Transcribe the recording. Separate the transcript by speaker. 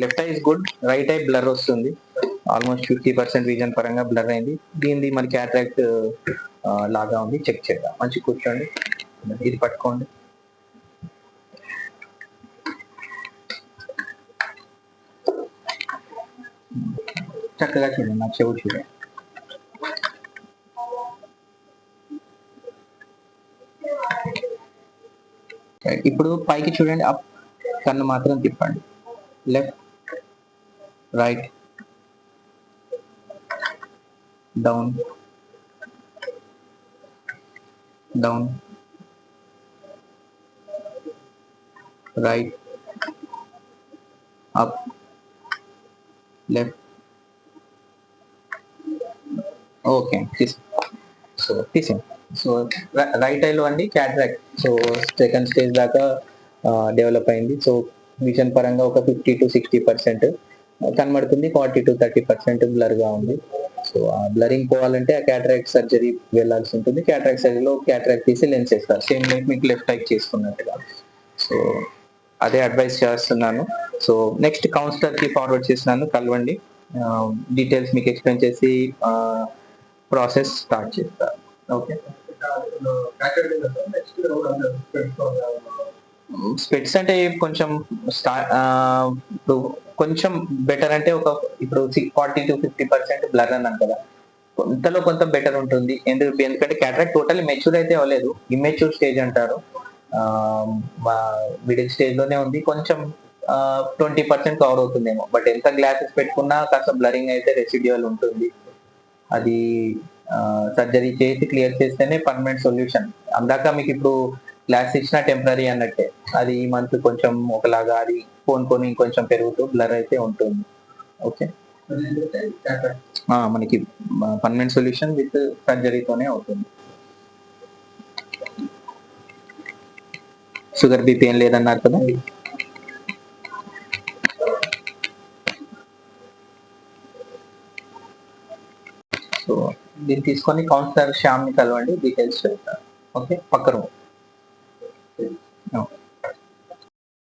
Speaker 1: Left I is good, right I blur వస్తుంది, almost 50% vision పరంగా blur అయింది. దీనిది మరి క్యాట్రాక్ట్ లాగా ఉంది, చెక్ చేద్దాం. మంచి కూర్చోండి, ఇది పట్టుకోండి. చక్కగా చూడండి, నా చెవు చూడండి. ఇప్పుడు పైకి చూడండి, అప్, కన్ను మాత్రం తిప్పండి. Left, right, down, down, right, up, left. Okay, so తీసేయండి. సో రైట్ ఐలో అండి క్యాట్రాక్ట్, సో సెకండ్ స్టేజ్ దాకా డెవలప్ అయింది. సో విజన్ పరంగా ఒక 50 to 60% కనబడుతుంది, 40 to 30% బ్లర్ గా ఉంది. సో ఆ బ్లరింగ్ పోవాలంటే ఆ క్యాట్రాక్ట్ సర్జరీ వెళ్ళాల్సి ఉంటుంది. క్యాట్రాక్ట్ సర్జరీలో క్యాట్రాక్ట్ తీసి లెన్స్ వేస్తారు, సేమ్ లైక్ మీకు లెఫ్ట్ ఐ చేసుకున్నట్టుగా. సో అదే అడ్వైస్ చేస్తున్నాను. సో నెక్స్ట్ కౌన్సిలర్ కి ఫార్వర్డ్ చేస్తున్నాను, కలవండి, డీటెయిల్స్ మీకు ఎక్స్ప్లెయిన్ చేసి ప్రాసెస్ స్టార్ట్ చేస్తారు. ఓకే, స్పెట్స్ అంటే కొంచెం ఇప్పుడు కొంచెం బెటర్ అంటే ఒక ఇప్పుడు 40 to 50% బ్లర్ అన్నాను కదా, కొంతలో కొంత బెటర్ ఉంటుంది. ఎందుకంటే క్యాట్రాక్ట్ టోటల్ మెచ్యూర్ అయితే అవ్వలేదు, ఇమ్మెచ్యూర్ స్టేజ్ అంటారు, మిడిల్ స్టేజ్ లోనే ఉంది. కొంచెం 20% కవర్ అవుతుందేమో, బట్ ఎంత గ్లాసెస్ పెట్టుకున్నా కాస్త బ్లరింగ్ అయితే రెసిడ్యువల్ ఉంటుంది. అది సర్జరీ చేసి క్లియర్ చేస్తేనే పర్మనెంట్ సొల్యూషన్. అందాక మీకు ఇప్పుడు గ్లాస్ ఇచ్చిన టెంపరీ అన్నట్టే, అది ఈ మంత్ కొంచెం ఒకలాగా, అది కొని కొంచెం పెరుగుతూ బ్లర్ అయితే ఉంటుంది. ఓకే, మనకి పర్మనెంట్ సొల్యూషన్ విత్ సర్జరీతోనే అవుతుంది. షుగర్ బీపీ ఏం లేదన్నారు కదా. సో దీన్ని తీసుకొని కౌన్సిలర్ శ్యామ్ ని కలవండి, డీటెయిల్స్ చెప్తారు. ఓకే, పక్క రూమ్.